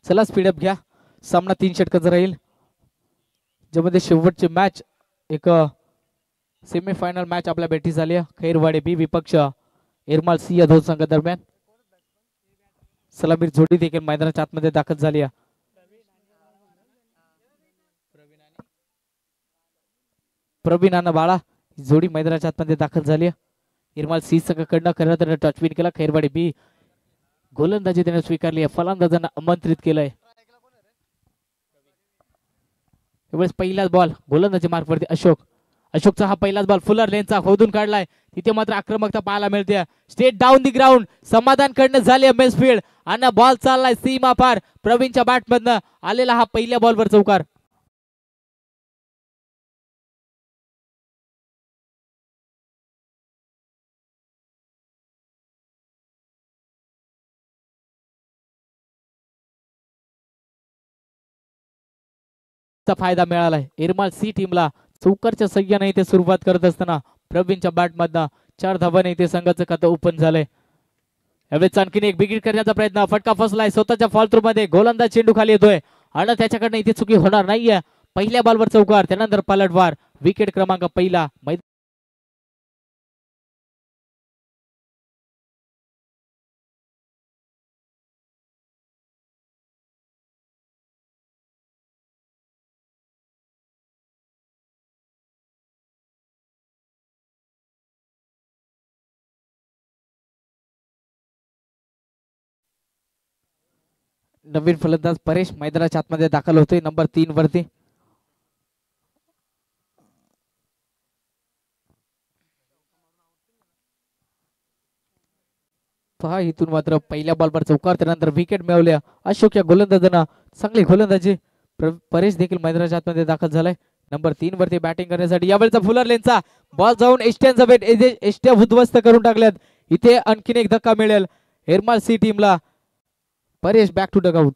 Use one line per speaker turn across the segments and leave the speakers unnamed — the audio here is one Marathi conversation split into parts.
चला स्पीडअप घ्या. सामना 3 षटकांचा राहील, ज्यामध्ये शेवटची मॅच एक सेमीफायनल मॅच आपल्या भेटी झाली आहे. खैरवाडी बी विपक्ष एरमाल सी या दोन संघादरम्यान. सलामीर जोडी देखील मैदानाच्या आतमध्ये दाखल झाली आहे. प्रवीण आणि बाळा जोडी मैदानाच्या आतमध्ये दाखल झाली आहे. एरमाल सी संघाकडनं खरं तर टचविन केला. खैरवाडी बी गोलंदाजी त्याने स्वीकारली आहे, फलंदाजांना आमंत्रित केलंय. त्यावेळेस पहिलाच बॉल गोलंदाजी मार्कवरती अशोकचा हा पहिलाच बॉल फुलर लेनचा खोदून काढलाय. तिथे मात्र आक्रमकता पाहायला मिळते. स्टेट डाऊन दी ग्राउंड समाधान कडनं झाले मिसफील्ड आणि बॉल चाललाय सीमा पार. प्रवीणच्या बॅटमधनं आलेला हा पहिल्या बॉलवर चौकार. फायदा मिळालाय एरमाल सी टीमला. चौकारच्या सह्याने इथे सुरुवात करत असताना प्रवीणच्या बॅटमधनं 4 धावांनी इथे संघाचं खातं ओपन झालंय. यावेळेस आणखीन एक विकेट करण्याचा प्रयत्न, फटका फसलाय स्वतःच्या फॉल्थ्रू मध्ये. गोलंदाज चेंडू खाली येतोय आणि त्याच्याकडनं इथे चुकी होणार नाहीये. पहिल्या बॉलवर चौकार, त्यानंतर पलटवार. विकेट क्रमांक पहिला. नवीन फलंदाज परेश मैदानाच्या आतमध्ये दाखल होतोय नंबर 3 वरती. पहा इथून मात्र पहिल्या बॉलवर चौकार, त्यानंतर विकेट मिळवल्या अशोक या गोलंदाजांना. चांगली गोलंदाजी. परेश देखील मैदानाच्या आतमध्ये दाखल झालाय नंबर 3 वरती बॅटिंग करण्यासाठी. यावेळेचा फुलर लेनचा बॉल जाऊन एस्ट्यांचा बेट एस्ट्या उद्ध्वस्त करून टाकल्यात. इथे आणखीन एक धक्का मिळेल एरमाल सी टीमला. Paresh back to dugout.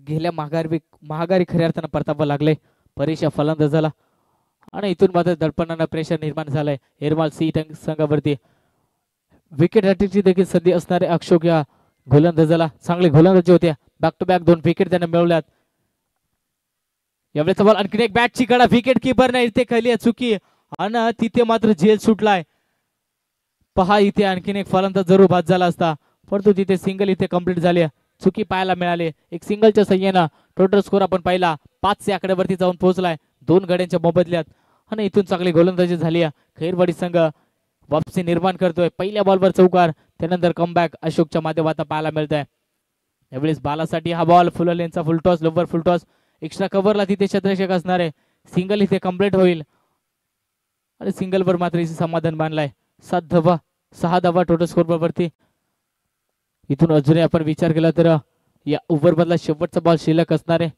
गेल्या महागारी खऱ्या अर्थानं परतावं लागले परेश या फलंदाजाला. आणि इथून मात्र दडपणानं प्रेशर निर्माण झालंय एरमाल सी संघावरती. विकेट हॅट्रिकची देखील संधी असणारे अशोक या गोलंदाजाला. चांगली गोलंदाजी होत्या, बॅक टू बॅक 2 विकेट त्याने मिळवल्यात. यावेळेचा बॉल आणखीन एक बॅटची कडा, विकेट किपर नाही इथे खाली चुकी आणि तिथे मात्र झेल सुटलाय. पहा इथे आणखीन एक फलंदाज जरूर बाद झाला असता, परंतु तिथे सिंगल इथे कंप्लीट झाली. चुकी पाहायला मिळाली. एक सिंगलच्या सह्यानं टोटल स्कोर आपण पाहिला 5 आकड्यावरती जाऊन पोहोचलाय 2 गड्यांच्या मोबदल्यात. आणि इथून चांगली गोलंदाजी झाली. खैरवाडी संघ वापसी निर्माण करतोय. पहिल्या बॉलवर चौकार, त्यानंतर कमबॅक अशोकच्या माध्यमातून पाहायला मिळत आहे. यावेळेस बालासाठी हा बॉल फुल लेनचा फुलटॉस, लोवर फुलटॉस. एक्स्ट्रा कव्हरला तिथे क्षेत्ररक्षक असणार आहे. सिंगल इथे कंप्लीट होईल आणि सिंगलवर मात्र इथे समाधान मानलाय. 6 धावा टोटल स्कोर वरती. इथून अजूनही आपण विचार केला तर या ओव्हर मधला शेवटचा बॉल शिल्लक असणार आहे.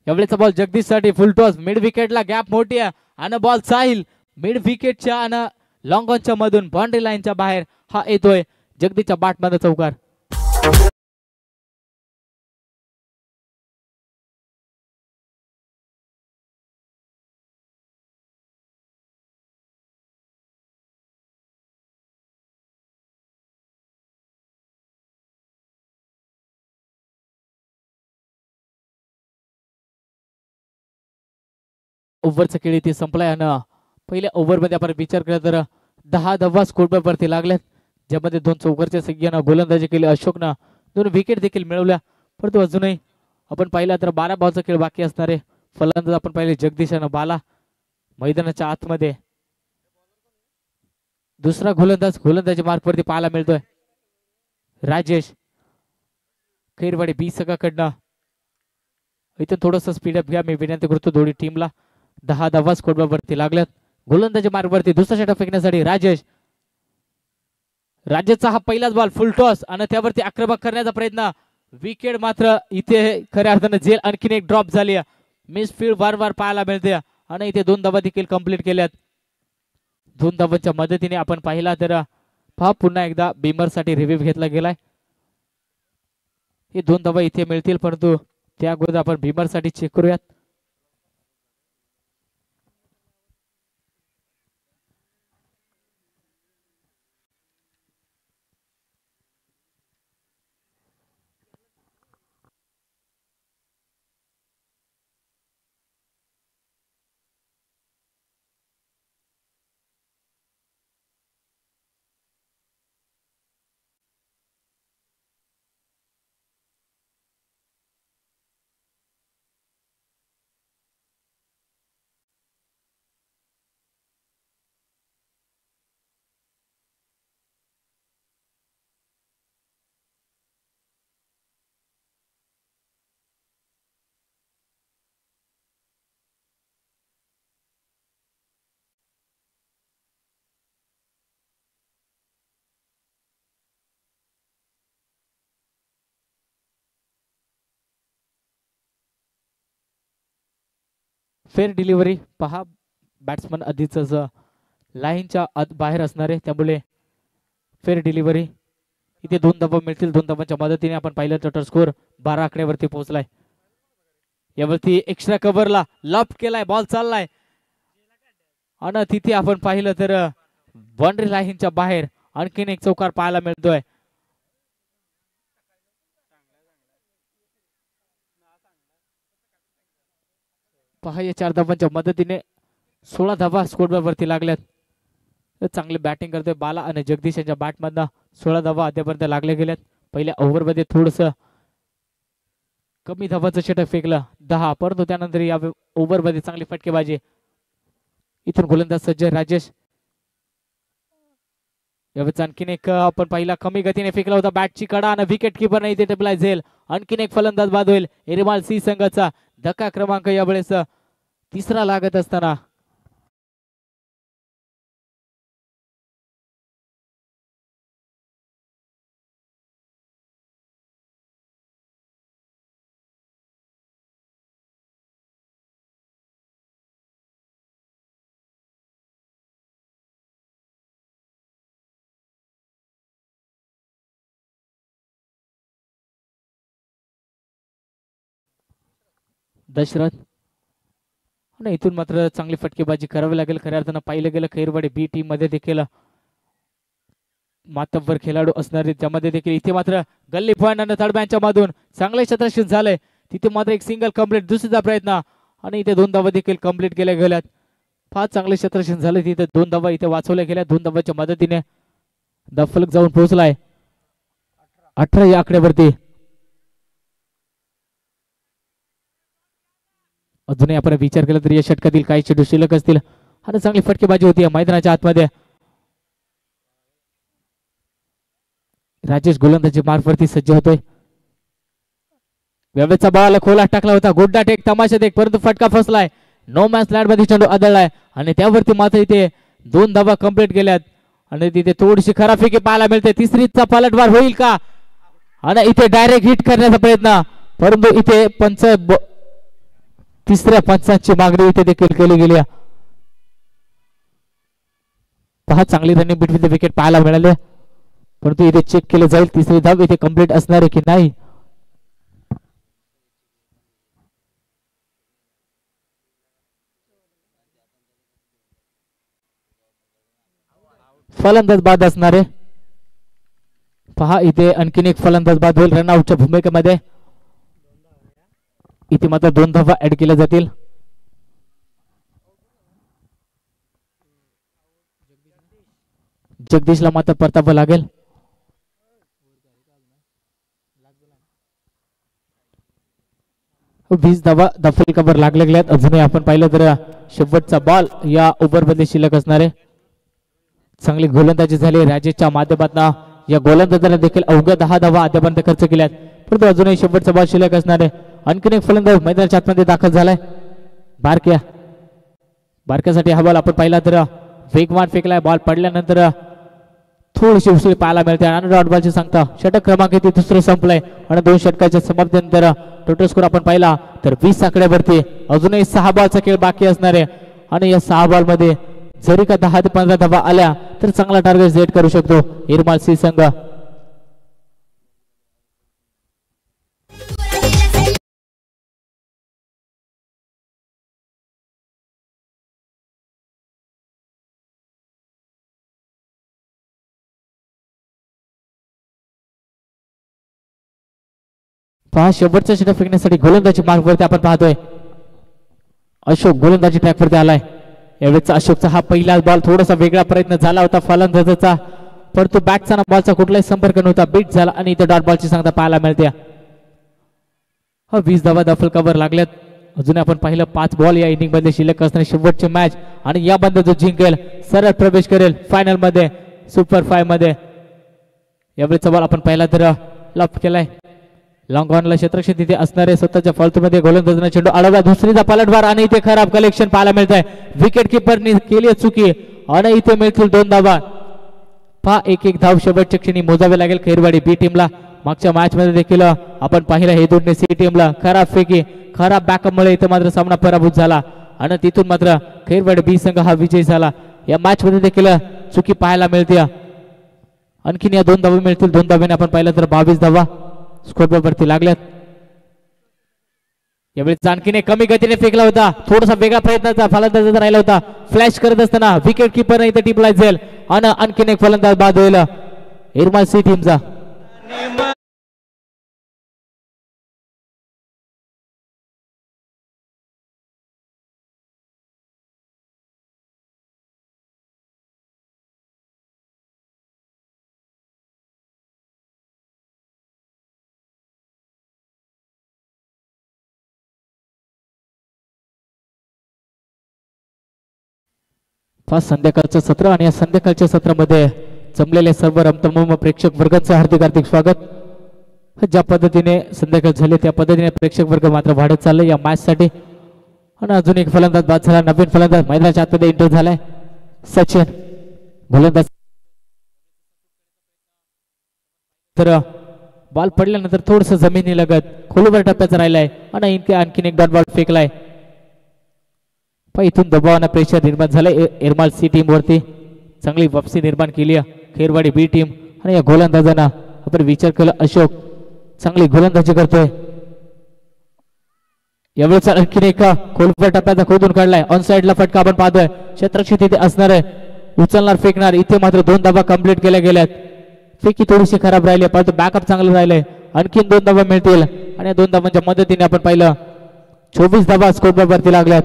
यावेळेचा बॉल जगदीश साठी फुलटॉस. मिड विकेटला गॅप मोठी आहे आणि बॉल साहिल मिड विकेटच्या आणि लॉंग ऑनच्या मधून बाउंड्री लाईनच्या बाहेर हा येतोय. जगदीशच्या बॅटमध्ये चौकार. ओव्हरचा खेळ इथे संपलाय आणि पहिल्या ओव्हरमध्ये आपण विचार केला तर 10 धावा स्कोर वरती लागल्यात, ज्यामध्ये 2 चौकारच्या संख्येनं गोलंदाजी केली. अशोकनं 2 विकेट देखील मिळवल्या. परंतु अजूनही आपण पाहिला तर 12 बॉलचा खेळ बाकी असणार आहे. फलंदाज आपण पाहिले जगदीश आणि बाला मैदानाच्या आतमध्ये. दुसरा गोलंदाजी मार्कवरती पाहायला मिळतोय राजेश खैरवाडी बी संघाकडनं. इथे थोडस स्पीडअप घ्या मी विनंती करतो दोन्ही टीमला. 10 धावा स्कोर वरती लागल्यात. गोलंदाजी मार्गवरती दुसरा षटक फेकण्यासाठी राजेश. राज्याचा हा पहिलाच बॉल फुल टॉस आणि त्यावरती आक्रमक करण्याचा प्रयत्न. विकेट मात्र इथे खऱ्या अर्थानं झेल आणखीन एक ड्रॉप झाली. मिस फील्ड वारंवार पाहायला मिळते आणि इथे 2 धावा देखील कंप्लीट केल्यात. 2 धावांच्या मदतीने आपण पाहिला तर पहा पुन्हा एकदा बिमर साठी रिव्ह्यू घेतला गेलाय. हे 2 धावा इथे मिळतील परंतु त्या अगोदर आपण बिमर साठी चेक करूयात. फेअर डिलिव्हरी पहा बॅट्समन आधीच लाईनच्या बाहेर असणार आहे त्यामुळे फेअर डिलिव्हरी. इथे 2 धावा मिळतील. 2 धावांच्या मदतीने आपण पाहिलं टोटल स्कोर 12 आकड्यावरती पोहोचलाय. यावरती एक्स्ट्रा कव्हरला लॉफ्ट केलाय बॉल चाललाय आणि तिथे आपण पाहिलं तर बाउंड्री लाईनच्या बाहेर आणखीन एक चौकार पाहायला मिळतोय. पहा या 4 धावांच्या मदतीने 16 धावा स्कोरबोर्ड वरती लागल्यात. चांगली बॅटिंग करतोय बाला आणि जगदीश यांच्या बॅट मधनं 16 धावा अद्यापर्यंत लागले गेल्यात. पहिल्या ओव्हर मध्ये थोडस कमी धावाचं षटक फेकलं 10 परंतु त्यानंतर या ओव्हर मध्ये चांगली फटकेबाजी. इथून गोलंदाज सज्ज राजेश. यावेळेस आणखीन एक आपण पहिला कमी गतीने फेकला होता बॅटची कडा आणि विकेट किपर नाही इथे टेबलाय झेल. आणखीन एक फलंदाज बाद होईल. एरिमाल सी संघाचा धक्का क्रमांक यावेळेस 3रा लागत असताना दशरथ आणि इथून मात्र चांगली फटकेबाजी करावी लागेल. खऱ्या अर्थानं पाहिलं गेलं खैरवाडी बी टीम मध्ये देखील मातब्बर खेळाडू असणारे त्यामध्ये देखील इथे मात्र गल्ली पॉइंट आणि तडब्यांच्या मधून चांगले क्षेत्ररक्षण झालंय. तिथे मात्र एक सिंगल कंप्लीट दुसरीचा प्रयत्न आणि इथे 2 धावा देखील कंप्लीट केल्या गेल्यात. फार चांगले क्षेत्ररक्षण झाले. तिथे 2 धावा इथे वाचवल्या गेल्या. 2 धावांच्या मदतीने दफलक जाऊन पोहोचलाय 18 या आकड्यावरती. अजूनही आपण विचार केला तर या षटकातील काही चेंडू शिल्लक असतील आणि चांगली फटकेबाजी होती मैदानाच्या आतमध्ये. राजेश गोलंदाजी मार्फवरती सज्ज होतोय. व्यवेचा बॉल खोला टाकला होता गोड्डा टेक तमाशा देख परंतु फटका फसलाय. नो मॅच लँड मध्ये चेंडू आदळलाय आणि त्यावरती मात्र इथे 2 धावा कंप्लीट केल्यात आणि तिथे थोडीशी खराफिकी पाहायला मिळते. तिसरीचा पलटवार होईल का आणि इथे डायरेक्ट हिट करण्याचा प्रयत्न परंतु इथे तिसऱ्या पंचांची मागणी इथे देखील केली गेली. पहा चांगली रनिंग बिटवीन द विकेट पाहायला मिळाले परंतु इथे चेक केलं जाईल 3री धाव इथे कंप्लीट असणार आहे की नाही. फलंदाज बाद असणार आहे. पहा इथे आणखीन एक फलंदाज बाद होईल रनआउटच्या भूमिकेमध्ये. इथे मात्र 2 धावा ऍड केल्या जातील. जगदीशला मात्र परतावं लागेल. वीस धावा दफल कव्हर लागले गेल्यात. अजूनही आपण पाहिलं तर शेवटचा बॉल या ओव्हर मध्ये शिल्लक असणार आहे. चांगली गोलंदाजी झाली राजेशच्या माध्यमातून. या गोलंदाजाने देखील अवघ्या 10 धावा अद्यापर्यंत खर्च केल्यात परंतु अजूनही शेवटचा बॉल शिल्लक असणार आहे. आणखीन एक फलंदाज मैदानाच्या आतमध्ये दाखल झालाय बारक्यासाठी हा बॉल आपण पाहिला तर वेगवान फेकलाय. बॉल पडल्यानंतर थोडीशी उसळी पाहायला मिळते आणि डॉट बॉलची सांगता षटक क्रमांक ते दुसरं संपलंय आणि 2 षटकाच्या समाप्तीनंतर टोटल स्कोर आपण पाहिला तर 20 आकड्यावरती अजूनही 6 बॉलचा खेळ बाकी असणार आहे आणि या 6 बॉल मध्ये जरी का 10 ते 15 धावा आल्या तर चांगला टार्गेट सेट करू शकतो इरमाल सी संघ. पहा शेवटचा षटक फेकण्यासाठी गोलंदाजी मार्गवरती आपण पाहतोय अशोक गोलंदाजी ट्रॅकवरती आलाय. यावेळेचा अशोकचा हा पहिला बॉल थोडासा वेगळा प्रयत्न झाला होता फलंदाजाचा परंतु बॅटचा बॉलचा कुठलाही संपर्क नव्हता बीट झाला आणि इथे डॉट बॉलची सांगता पाहायला मिळते. 20 धावा दफल कव्हर लागल्यात. अजून आपण पाहिलं 5 बॉल या इनिंग मध्ये शिल्लक असणारी शेवटची मॅच आणि या बंद जो जिंकेल सरळ प्रवेश करेल फायनल मध्ये सुपर 5 मध्ये. यावेळेचा बॉल आपण पहिला तर लॉफ्ट केलाय लॉंग ऑनला क्षेत्रक्षेत्र तिथे असणारे स्वतःच्या फालतूमध्ये गोलंदाजाने चेंडू अडवला दुसरीचा पलटवार आणि इथे खराब कलेक्शन पाहायला मिळत आहे. विकेट किपरने केली चुकी आणि इथे मिळतील 2 धावा. पहा एक धाव शेवटच्या क्षणी मोजावे लागेल खैरवाडी बी टीमला. मागच्या मॅच मध्ये देखील आपण पाहिलं हे दोन्ही सी टीमला खराब फेकी खराब बॅकअप मुळे इथे मात्र सामना पराभूत झाला आणि तिथून मात्र खैरवाडी बी संघ हा विजयी झाला. या मॅच मध्ये देखील चुकी पाहायला मिळते. आणखीन या 2 धावा मिळतील. 2 धाव्याने आपण पाहिलं तर 22 धावा स्कोरबोर्ड वरती लागल्यात. यावेळी आणखीन कमी गतीने फेकला होता थोडासा वेगळा प्रयत्नाचा फलंदाजाचा राहिला होता फ्लॅश करत असताना विकेट किपर इथे टिपला जाईल आणि आणखीन एक फलंदाज बाद होईल इरमाल सी टीमचा. फास्ट संध्याकाळचं सत्र आणि या संध्याकाळच्या सत्रामध्ये जमलेले सर्व रमतमम प्रेक्षक वर्गाचं हार्दिक हार्दिक स्वागत. ज्या पद्धतीने संध्याकाळ झाले त्या पद्धतीने प्रेक्षक वर्ग मात्र वाढत चाललंय या मॅच साठी आणि अजून एक फलंदाज बाद झाला. नवीन फलंदाज मैदानाच्या आतमध्ये एंटर झालाय सचिन गोलंदाज. तर बॉल पडल्यानंतर थोडस जमिनी लगत खोलवर टप्प्याचा राहिलाय आणि आणखीन एक डॉट बॉल फेकलाय. इथून दबावानं प्रेशर निर्माण झालंय इरमाल सी टीम वरती. चांगली वापसी निर्माण केली खैरवाडी बी टीम आणि या गोलंदाजांना आपण विचार केला अशोक चांगली गोलंदाजी करतोय. यावेळेस आणखीन एक खोलवर टप्प्याचा खोदून काढलाय ऑन साइडला फटका आपण पाहतोय क्षेत्रक्षेत्र तिथे असणार आहे उचलणार फेकणार. इथे मात्र 2 धावा कंप्लीट केल्या गेल्यात. फेकी थोडीशी खराब राहिली परंतु बॅकअप चांगलं राहिलंय. आणखीन 2 धावा मिळतील आणि या 2 धावांच्या मदतीने आपण पाहिलं 24 धावा स्कोरबोर्ड वरती लागल्यात.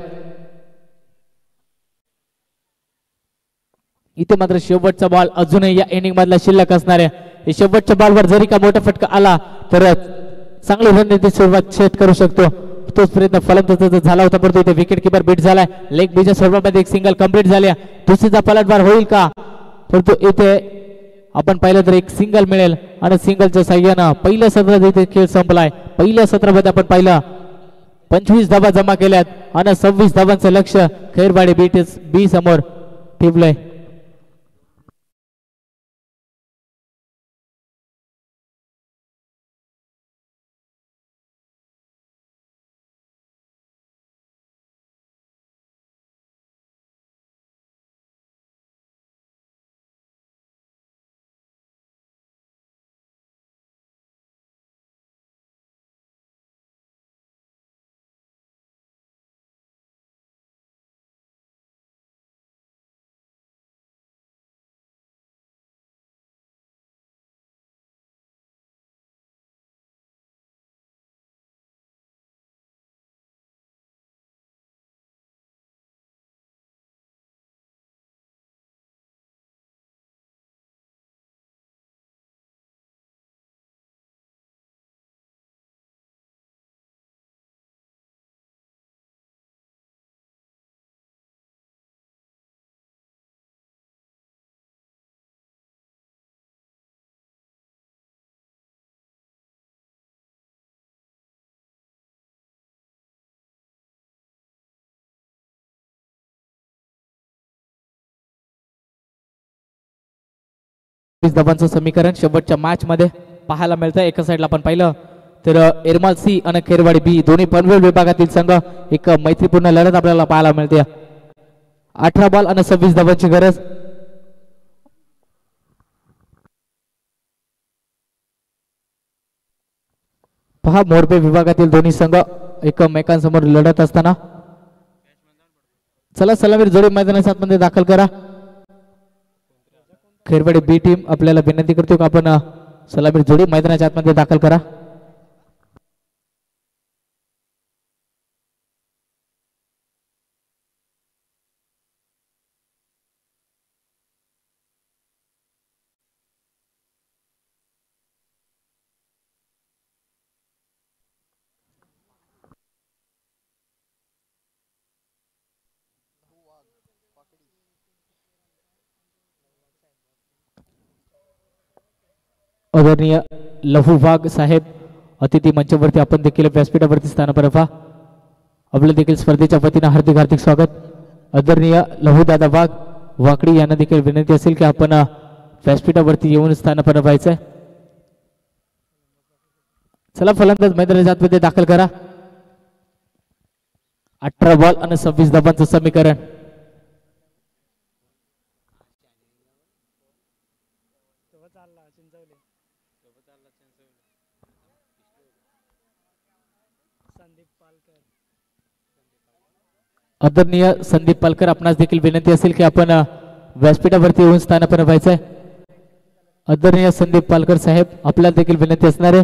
इथे मात्र शेवटचा बॉल अजूनही या इनिंग मधला शिल्लक असणार आहे. शेवटच्या बॉलवर जरी का मोठा फटका आला तर चांगली रणनीती सुरुवात सेट करू शकतो. तोच प्रयत्न फलंदाजाचा झाला होता परंतु इथे विकेट किपर बीट झालाय. लेग बीच्या स्वरूपामध्ये एक सिंगल कंप्लीट झाली. दुसरीचा पलटवार होईल का परंतु इथे आपण पाहिलं तर एक सिंगल मिळेल आणि सिंगलच्या साह्यानं पहिल्या सत्रात इथे खेळ संपलाय. पहिल्या सत्रामध्ये आपण पाहिलं 25 धावा जमा केल्यात आणि 26 धावांचं लक्ष खैरवाडी बी समोर ठेवलंय. 20 धावांचं समीकरण शेवटच्या मॅच मध्ये पाहायला मिळतं. एका साईडला आपण पाहिलं तर एरमाल सी आणि खेरवाडी बी दोन्ही पनवेल विभागातील संघ एक मैत्रीपूर्ण लढत आपल्याला पाहायला मिळते. 18 बॉल आणि 26 धावांची गरज. पहा मोरबे विभागातील दोन्ही संघ एकमेकांसमोर लढत असताना चला सलामीर जोडी मैदानाच्या आतमध्ये दाखल करा. खेरवाडी बी टीम आपल्याला विनंती करतो की आपण सलामीर जोडी मैदानाच्या आतमध्ये दाखल करा. आदरणीय लहू वाघ साहेब अतिथी मंचावरती आपण देखील व्यासपीठावरती स्थानापन्न व्हा. आपलं देखील स्पर्धेच्या वतीनं हार्दिक हार्दिक स्वागत. आदरणीय लहू दादा वाघ वाकडी यांना देखील विनंती असेल की आपण व्यासपीठावरती येऊन स्थानापन्न व्हायचंय. चला फलंदाज मैदानाच्या आतमध्ये दाखल करा. 18 बॉल आणि 26 धावांचं समीकरण. आदरणीय संदीप पालकर आपणास देखील विनंती असेल की आपण व्यासपीठावरती येऊन स्थानापन्न व्हायचंय. आदरणीय संदीप पालकर साहेब आपल्याला देखील विनंती असणार आहे.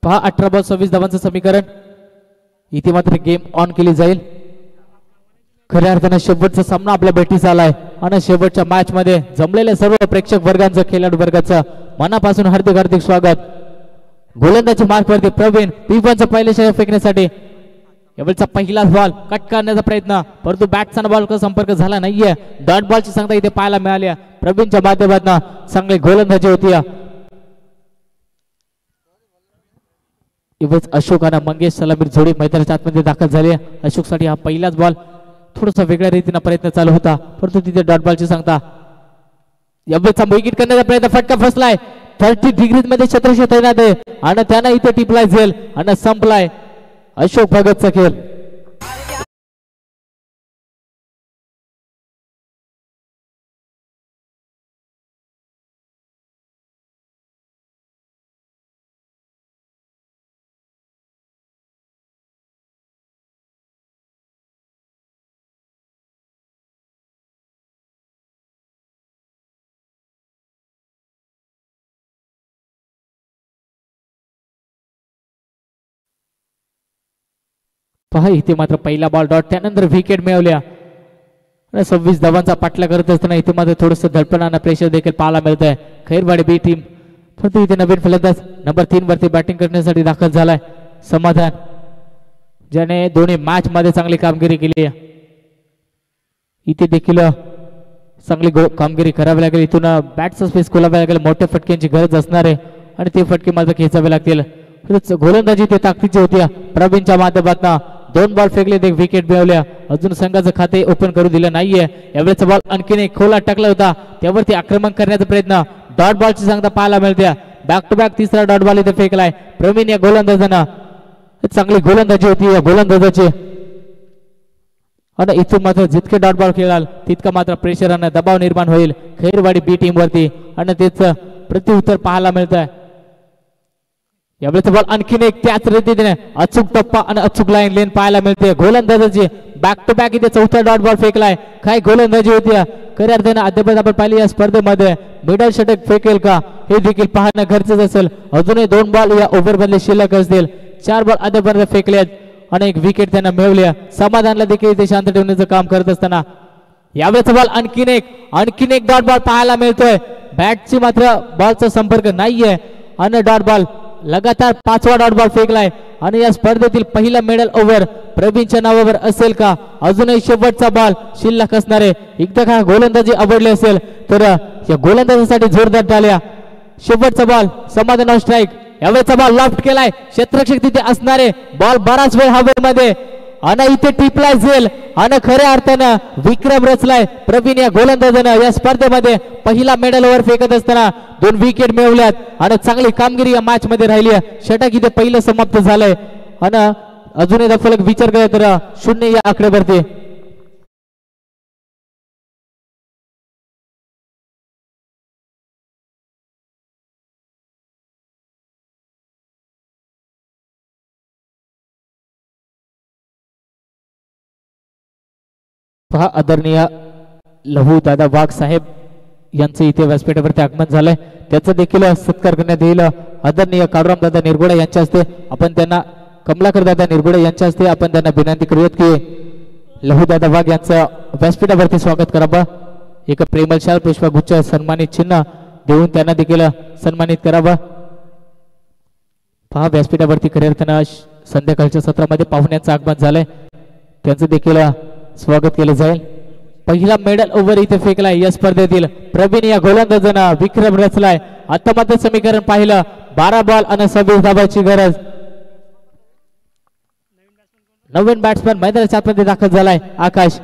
पहा 18 बॉल 26 धावांचं समीकरण. इथे मात्र गेम ऑन केली जाईल. खऱ्या अर्थानं शेवटचा सामना आपल्या भेटीस आलाय आणि शेवटच्या मॅच मध्ये जमलेल्या सर्व प्रेक्षक वर्गांचं खेळाडू वर्गाचं मनापासून हार्दिक हार्दिक स्वागत. गोलंदाजी मार्कवरती प्रवीण P1चा पहिले षटक फेकण्यासाठी यावेळचा पहिलाच बॉल कट करण्याचा प्रयत्न परंतु बॅटचा बॉल संपर्क झाला नाहीये. डॉट बॉलची संख्या इथे पाहायला मिळाली. प्रवीणच्या माध्यमातून चांगली गोलंदाजी होती. इवच अशोक आणि मंगेश सलामीर जोडी मैदानाच्या आतमध्ये दाखल झाली. अशोक साठी हा पहिलाच बॉल थोडासा वेगळ्या रीतीने प्रयत्न चालू होता परंतु तिथे डॉट बॉलची सांगता यावेळचा विकेट करण्याचा प्रयत्न फटका फसलाय. 30 डिग्रीज मध्ये क्षेत्रक्षेत्र तैनात आहे आणि त्यानं इथे टिपलाय झेल आणि संपलाय अशोक भगतचा खेळ. पहा इथे मात्र पहिला बॉल डॉट त्यानंतर विकेट मिळवल्या. 26 धावांचा पाठला करत असताना इथे मात्र थोडंसं धडपणानं प्रेशर देखील पाहायला मिळत आहे. खैरवाडी बी टीम परंतु इथे नवीन फलंदाज नंबर 3 वरती बॅटिंग करण्यासाठी दाखल झालाय समाधान, ज्याने दोन्ही मॅच मध्ये चांगली कामगिरी केली आहे. इथे देखील चांगली कामगिरी करावी लागेल. इथून बॅटचा स्पेस खोलावा लागेल. मोठ्या फटक्यांची गरज असणार आहे आणि ते फटके मात्र खेचावे लागतील. गोलंदाजी ते ताकदीची होती. प्रवीणच्या माध्यमातून 2 बॉल फेकले, एक विकेट मिळवल्या. अजून संघाचं खाते ओपन करू दिलं नाहीये. यावेळेचा बॉल आणखीन एक खोला टाकला होता त्यावरती आक्रमण करण्याचा प्रयत्न. डॉट बॉलची सांगता पाहायला मिळते. बॅक टू बॅक तिसरा डॉट बॉल इथे फेकलाय प्रवीण या गोलंदाजांना. चांगली गोलंदाजी होती या गोलंदाजाची आणि इथून मात्र जितके डॉट बॉल खेळाल तितका मात्र प्रेशर आणि दबाव निर्माण होईल खैरवाडी बी टीम वरती आणि त्याचं प्रत्युत्तर पाहायला मिळत आहे. यावेळेचा बॉल आणखीन एक त्याच रीतीने अचूक टप्पा आणि अचूक लाईन लेन पाहायला मिळते. गोलंदाजाची बॅक टू बॅक इथे चौथा डॉट बॉल फेकलाय. काय गोलंदाजी होती खऱ्या अर्थाने. अद्याप आपण पाहिली या स्पर्धेमध्ये मिडल षटक फेकेल का हे देखील पाहणं गरजेचं असेल. अजूनही 2 बॉल या ओव्हर मधले शिल्लक असतील. 4 बॉल अद्यापर्यंत फेकलेत आणि एक विकेट त्यांना मिळवल्या. समाधानला देखील इथे शांत ठेवण्याचं काम करत असताना यावेळेचा बॉल आणखीन एक डॉट बॉल पाहायला मिळतोय. बॅटची मात्र बॉलचा संपर्क नाहीये आणि डॉट बॉल लगातार 5वा डॉट बॉल फेकलाय आणि या स्पर्धेतील पहिला मेडल ओव्हर प्रवीणच्या नावावर असेल का. अजूनही शेवटचा बॉल शिल्लक असणार आहे. एकदा का गोलंदाजी आवडली असेल तर या गोलंदाजीसाठी जोरदार टाळ्या. शेवटचा बॉल समाधान स्ट्राईक. यावेळेचा बॉल लॉफ्ट केलाय. क्षेत्ररक्षक तिथे असणारे बॉल बराच वेळ हवेमध्ये आणि इथे टिपलाय झेल आणि खऱ्या अर्थानं विक्रम रचलाय प्रवीण या गोलंदाजानं या स्पर्धेमध्ये पहिला मेडल ओव्हर फेकत असताना 2 विकेट मिळवल्यात आणि चांगली कामगिरी या मॅच मध्ये राहिली आहे. षटक इथे पहिलं समाप्त झालंय आणि अजून एकदा फलक विचार केला तर 0 या आकड्यावरती. पहा आदरणीय लहू दादा वाघ साहेब यांचं इथे व्यासपीठावरती आगमन झालंय. त्याचा देखील सत्कार करण्यात येईल. आदरणीय काळूराम दादा निरगुडे यांच्या हस्ते आपण त्यांना कमलाकर दादा निरगुडे यांच्या हस्ते आपण त्यांना विनंती करूयात की लहू दादा वाघ यांचं व्यासपीठावरती स्वागत करावं. एक प्रेमल शाल पुष्पगुच्छ सन्मानित चिन्ह देऊन त्यांना देखील सन्मानित करावं. पहा व्यासपीठावरती खऱ्या अर्थानं संध्याकाळच्या सत्रामध्ये पाहुण्यांचं आगमन झालंय. त्यांचं देखील स्वागत केलं जाईल. पहिला मेडल ओव्हर इथे फेकलाय या स्पर्धेतील प्रवीण या गोलंदाजानं विक्रम रचलाय. आता मात्र समीकरण पाहिलं 12 बॉल आणि 26 धावांची गरज. नवीन बॅट्समॅन मैदानाच्या आतमध्ये दाखल झालाय आकाश.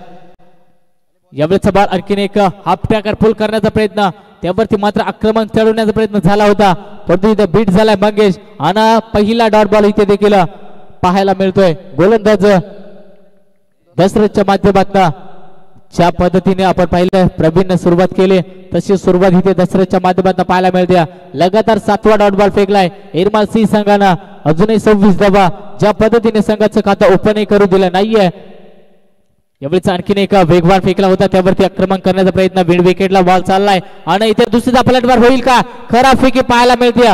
यावेळेचा बॉल आणखीन एक हाफ ट्रॅकर पुल करण्याचा प्रयत्न त्यावरती मात्र आक्रमण चढवण्याचा प्रयत्न झाला होता परंतु इथे बीट झालाय मंगेश आणि पहिला डॉट बॉल इथे देखील पाहायला मिळतोय. गोलंदाज दशरथच्या माध्यमातून ज्या पद्धतीने आपण पाहिलं प्रवीणने सुरुवात केली तशी सुरुवात इथे दशरथच्या माध्यमातून पाहायला मिळते. लगातार 7वा डॉट बॉल फेकलाय इरमाल सिंह संघानं. अजूनही 26 धावा ज्या पद्धतीने संघाचं खातं ओपनही करू दिलं नाहीये. यावेळीच आणखीन एक वेगवान फेकला होता त्यावरती आक्रमण करण्याचा प्रयत्न मिड विकेटला बॉल चाललाय आणि इथे दुसरीचा पलटवार होईल का. खरा फेकी पाहायला मिळते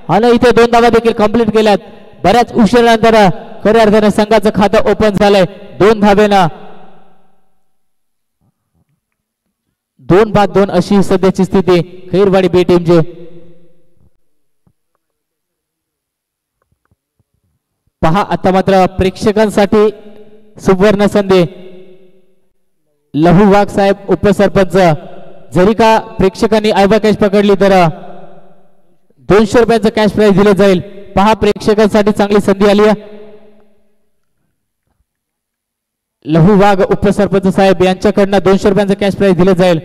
आणि इथे 2 धावा देखील कंप्लीट केल्यात. बऱ्याच उशिरानंतर खऱ्या अर्थाने संघाचं खातं ओपन झालंय 2 धावेनं. 2-2 अशी सध्याची स्थिती खैरवाडी बी टीमची. पहा आता मात्र प्रेक्षकांसाठी सुवर्ण संधी. लहू वाघ साहेब उपसरपंच जरी का प्रेक्षकांनी आयबा कॅश पकडली तर 200 रुपयाचं कॅश प्राइज दिलं जाईल. पहा प्रेक्षकांसाठी चांगली संधी आली आहे. लहू वाघ उपसरपंच साहेब यांच्याकडनं 200 रुपयांचं कॅश प्राइज दिलं जाईल.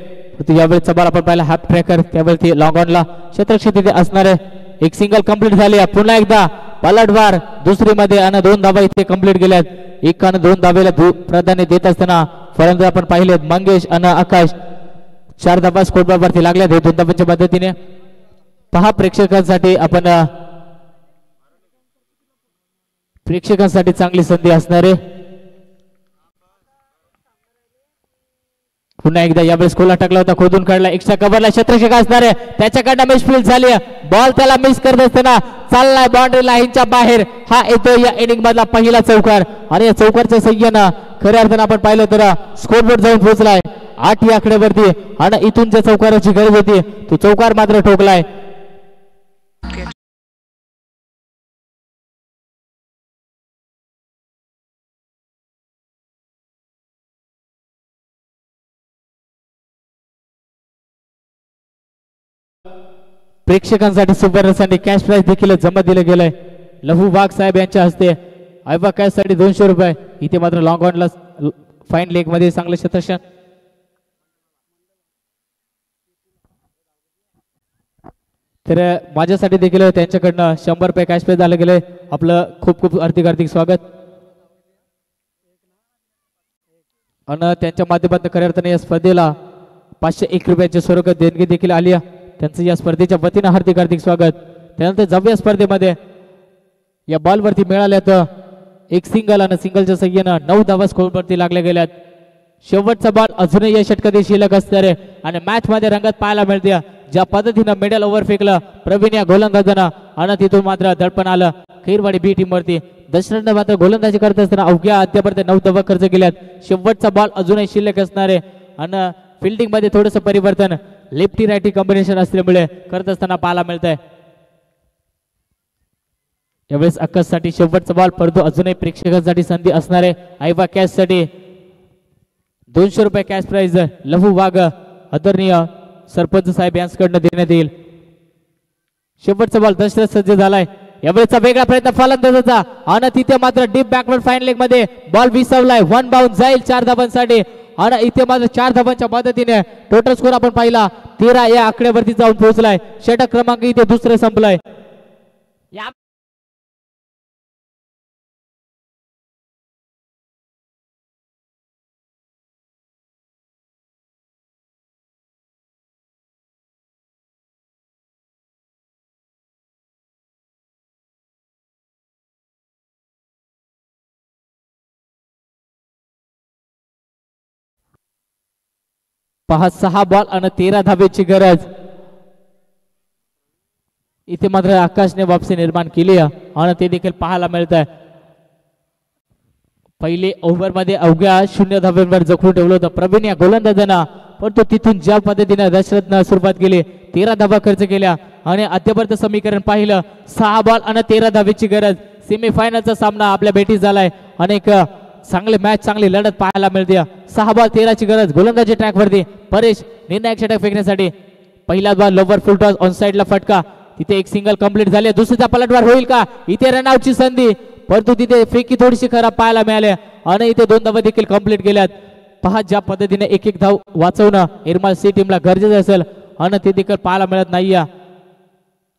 यावेळेचा बॉल आपण पाहिला हाफ ट्रॅकर त्यावरती लॉंग ऑनला क्षेत्ररक्षक तिथे असणार आहे. एक सिंगल कंप्लीट झाली आहे. पुन्हा एकदा पलटवार दुसरी मध्ये आणि 2 धावा इथे कंप्लीट केल्यात. 1 आणि 2 धावेला प्राधान्य देत असताना फलंदाज आपण पाहिले मंगेश आणि आकाश 4 धावा स्कोर वरती लागल्यात 2 धावांच्या मदतीने. पहा प्रेक्षकांसाठी चांगली संधी असणार आहे. पुन्हा एकदा यावेळेस खोला टाकला होता खोदून काढला एक्स्ट्रा कव्हरला क्षेत्ररक्षक असणार आहे त्याच्याकडनं मिसफील्ड झाली. बॉल त्याला मिस करत असताना चाललाय बाउंड्री लाईनच्या बाहेर. हा येतो या इनिंग मधला पहिला चौकार आणि या चौकारच्या सह्यानं खऱ्या अर्थानं आपण पाहिलं तर स्कोरबोर्ड जाऊन पोहोचलाय 8 या आकड्यावरती आणि इथून ज्या चौकाराची गरज होती तो चौकार मात्र ठोकलाय. प्रेक्षकांसाठी सुवर्ण संधी कॅश प्राइज देखील जमा दिलं गेलंय. लहू वाघ साहेब यांच्या हस्ते आयबा कॅश साठी 200 रुपये. इथे मात्र लॉंग ऑनला फाईन लेग मध्ये चांगलं क्षेत्ररक्षण. तर माझ्यासाठी देखील त्यांच्याकडनं 100 रुपये कॅश प्राइज झालं गेलंय. आपलं खूप खूप हार्दिक स्वागत. आणि त्यांच्या माध्यमातून खऱ्या अर्थाने या स्पर्धेला 501 रुपयाची स्वरूपात देणगी देखील आली आहे. त्यांचं या स्पर्धेच्या वतीनं हार्दिक स्वागत. त्यानंतर 10व्या स्पर्धेमध्ये या बॉलवरती मिळाल्यात एक सिंगल आणि सिंगलच्या सह्यानं 9 धावा स्कोरवरती लागल्या गेल्यात. शेवटचा बॉल अजूनही या षटकातील शिल्लक असणार आहे आणि मॅच मध्ये रंगत पाहायला मिळते. ज्या पद्धतीनं मिडल ओव्हर फेकलं प्रवीण या गोलंदाजानं आणि तिथून मात्र दडपण आलं खैरवाडी बी टीम वरती. दशरथने मात्र गोलंदाजी करत असताना अवघ्या अद्यापर्यंत 9 धावा खर्च केल्यात. शेवटचा बॉल अजूनही शिल्लक असणार आहे आणि फिल्डिंग मध्ये थोडंसं परिवर्तन लेफ्टी रायटी कॉम्बिनेशन असल्यामुळे करत असताना पाहायला मिळत आहे. यावेळेस अक्कस साठी शेवटचा बॉल परंतु अजूनही प्रेक्षकांसाठी संधी असणार आहे. आयबा कॅश साठी 200 रुपये कॅश प्राइज लहू वाघ आदरणीय सरपंच साहेब यांच्याकडनं देण्यात येईल. शेवटचा बॉल दशरथ सज्ज झालाय. यावेळेचा वेगळा प्रयत्न फलंदाजाचा आणि तिथे मात्र डीप बॅकवर्ड फाईन लेग मध्ये बॉल विसवलाय. 1 बाउंड जाईल 4 धावांसाठी आणि इथे मात्र 4 धावांच्या मदतीने टोटल स्कोर आपण पाहिला 13 या आकड्यावरती जाऊन पोहोचलाय. षटक क्रमांक इथे दुसरे संपलाय. पहा 6 बॉल आणि 13 धावेची गरज. इथे मात्र आकाशने वापसी निर्माण केली आणि ते देखील पाहायला मिळत आहे. पहिले ओव्हर मध्ये अवघ्या 0 धाब्यांवर जखडून ठेवलं होतं प्रवीण या गोलंदाजांना, परंतु तिथून ज्या पद्धतीने दशरथनं सुरुवात केली 13 धाबा खर्च केल्या आणि अद्यापर्यंत समीकरण पाहिलं 6 बॉल आणि 13 धावेची गरज. सेमीफायनलचा सामना आपल्या भेटीस झालाय. अनेक चांगले मॅच चांगली लढत पाहायला मिळते. 6 बॉल 13 ची गरज. गोलंदाजी ट्रॅक वरती परेश निर्णायक षटक फेकण्यासाठी. पहिला ball lower full toss on साइडला फटका. तिथे एक सिंगल कंप्लीट झाले. दुसरीचा पलटवार होईल का? इथे रनआउटची संधी, परंतु तिथे फेकी थोडीशी खराब पाहायला मिळाली आणि इथे 2 धावा देखील कंप्लीट केल्यात. पहा ज्या पद्धतीने एक एक धाव वाचवणं एरमाल सी टीमला गरजेचं असेल आणि ते देखील पाहायला मिळत नाहीये.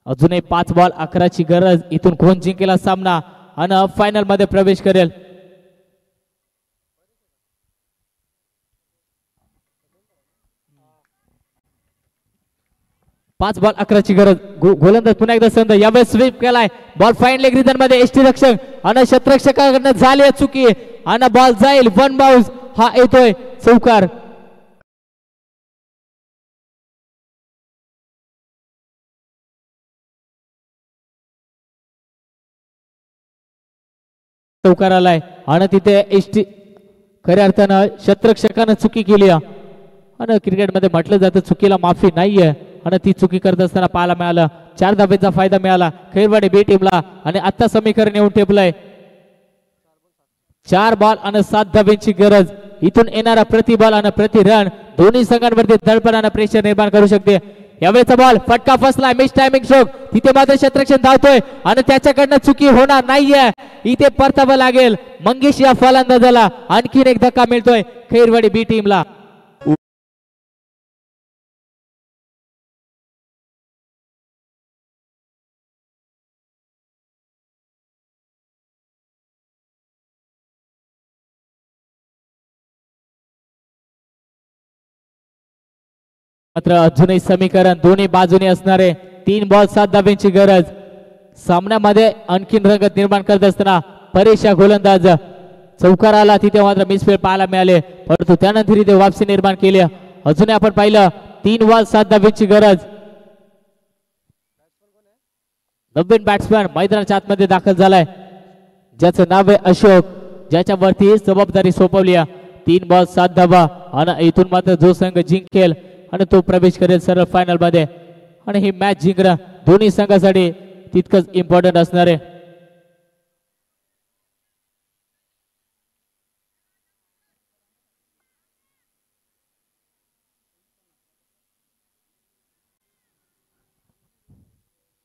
अजूनही 5 बॉल 11 ची गरज. इथून कोण जिंकेल सामना आणि फायनल मध्ये प्रवेश करेल. 5 बॉल 11 ची गरज. गोलंदाज पुन्हा एकदा संध. यावेळेस स्वीप केलाय. बॉल फाईन लेग रिजन मध्ये एसटी रक्षक आणि क्षेत्ररक्षकाकडनं झाली चुकी आणि बॉल जाईल 1 बाउंस. हा येतोय चौकार. चौकार आलाय आणि तिथे एसटी खऱ्या अर्थानं क्षेत्ररक्षकानं चुकी केली आणि क्रिकेटमध्ये म्हटलं जातं चुकीला माफी नाहीये आणि ती चुकी करत असताना पाहायला मिळालं. 4 धाब्यांचा फायदा मिळाला खैरवाडी बी टीमला आणि आता समीकरण येऊन ठेपलंय. 4 बॉल आणि 7 धाब्यांची गरज. इथून येणारा प्रति बॉल आणि प्रति रन दोन्ही संघांवरती दडपण आणि प्रेशर निर्माण करू शकते. यावेळेचा बॉल फटका फसलाय. Miss timing stroke. तिथे मात्र क्षेत्ररक्षण धावतोय आणि त्याच्याकडनं चुकी होणार नाहीये. इथे परतावं लागेल मंगेश या फलंदाजाला. आणखीन एक धक्का मिळतोय खैरवाडी बी टीमला. मात्र अजूनही समीकरण दोन्ही बाजूने असणारे 3 बॉल 7 धाब्यांची गरज. सामन्यामध्ये आणखीन रंगत निर्माण करत असताना परेश या गोलंदाज चौकार आला. तिथे मात्र मिसफील्ड पाहायला मिळाले, परंतु त्यानंतर इथे वापसी निर्माण केली. अजूनही आपण पाहिलं 3 बॉल 7 धाब्यांची गरज. नवीन बॅट्समॅन मैदानाच्या आतमध्ये दाखल झालाय, ज्याचं नाव आहे अशोक, ज्याच्यावरती जबाबदारी सोपवली. 3 बॉल 7 धाबा आणि इथून मात्र जो संघ जिंकेल आणि तो प्रवेश करेल सरळ फायनल मध्ये. आणि ही मॅच जिंकणं दोन्ही संघासाठी तितकंच इम्पॉर्टंट असणार आहे.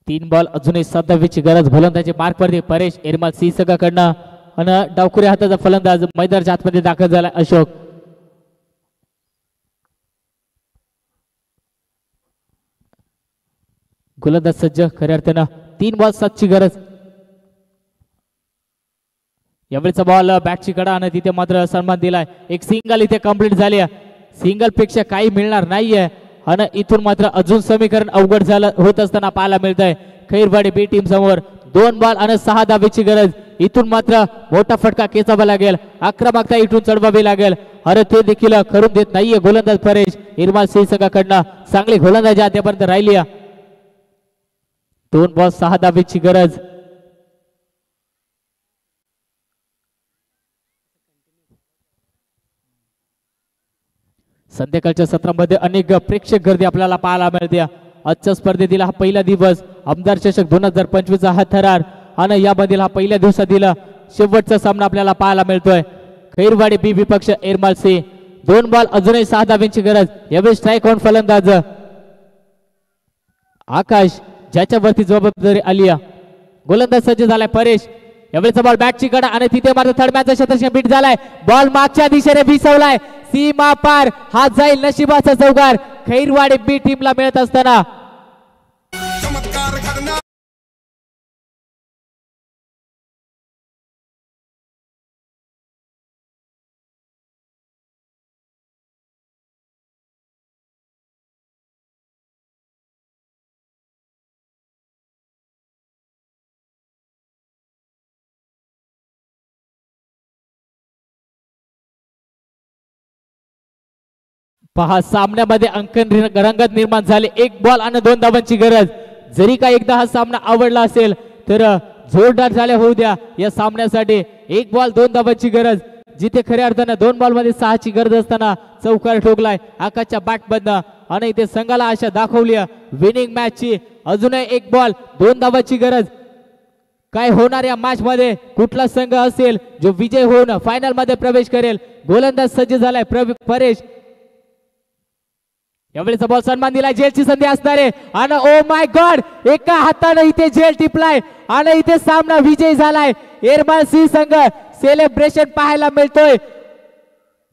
तीन बॉल अजूनही 7 धावेची गरज. गोलंदाजी मार्क वरती परेश एरमाल सी संघाकडनं आणि डावखुरी हाताचा फलंदाज मैदानाच्या आतमध्ये दाखल झाला अशोक. गोलंदाज सज्ज खऱ्या अर्थानं. 3 बॉल 7 ची गरज. यावेळेचा बॉल बॅटची कडा आणि तिथे मात्र सन्मान दिलाय. एक सिंगल इथे कंप्लीट झाली. सिंगल पेक्षा काही मिळणार नाहीये आणि इथून मात्र अजून समीकरण अवघड झालं होत असताना पाहायला मिळत आहे खैरवाडी बी टीम समोर. 2 बॉल आणि 6 धावेची गरज. इथून मात्र मोठा फटका खेचावा लागेल. आक्रमकता इथून चढवावी लागेल. अरे ते देखील करून देत नाहीये गोलंदाज परेश इरमाल सिंह संघाकडनं. चांगली गोलंदाजी आतापर्यंत राहिली. 2 बॉल 6 धावेची गरज. संध्याकाळच्या सत्रामध्ये अनेक प्रेक्षक गर्दी आपल्याला पाहायला मिळते. आजच्या स्पर्धेतील हा पहिला दिवस आमदार चषक 2025 हा थरार आणि यामधील हा पहिल्या दिवसातील शेवटचा सामना आपल्याला पाहायला मिळतोय. खैरवाडी बी विपक्ष एरमाल सी. 2 बॉल अजूनही 6 धावेची गरज. यावेळी स्ट्राईक ऑन फलंदाज आकाश, ज्याच्यावरती जबाबदारी आली गोलंदाज सज्ज झालाय परेश. यावेळेचा बॉल बॅटची कडा आणि तिथे मात्र थर्ड मॅचचा शतक बीट झालाय. बॉल मागच्या दिशेने भिसवलाय. सीमा पार हा जाईल नशिबाचा चौकार खैरवाडी बी टीमला मिळत असताना. पहा सामन्यामध्ये अंकन रंगत निर्माण झाले. एक बॉल आणि 2 धावांची गरज. जरी का एकदा हा सामना आवडला असेल तर जोरदार झाले होऊ द्या या सामन्यासाठी. 1 बॉल 2 धावांची गरज. जिथे खऱ्या अर्थानं 2 बॉल मध्ये 6ची गरज असताना चौकार ठोकलाय आकाशच्या बॅट बंद आणि इथे संघाला आशा दाखवली विनिंग मॅचची. अजूनही 1 बॉल 2 धावांची गरज. काय होणार या मॅच मध्ये? कुठला संघ असेल जो विजय होऊन फायनल मध्ये प्रवेश करेल? गोलंदाज सज्ज झालाय परेश. यावेळेचा बॉल सन्मान दिलाय. झेलची संधी असणार आहे आणि ओ माय गॉड एका हाताने इथे झेल टिपलाय आणि इथे सामना विजय झालाय. एरमाळ सिंह संघ सेलिब्रेशन पाहायला मिळतोय.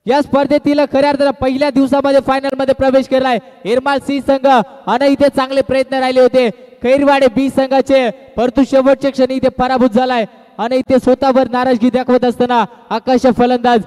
या स्पर्धेतील खऱ्या अर्थानं पहिल्या दिवसामध्ये फायनल मध्ये प्रवेश केलाय एरमाळ सिंह संघ आणि इथे चांगले प्रयत्न राहिले होते खैरवाडी बी संघाचे, परंतु शेवटच्या क्षणी इथे पराभूत झालाय आणि इथे स्वतःवर नाराजगी दाखवत असताना आकाश फलंदाज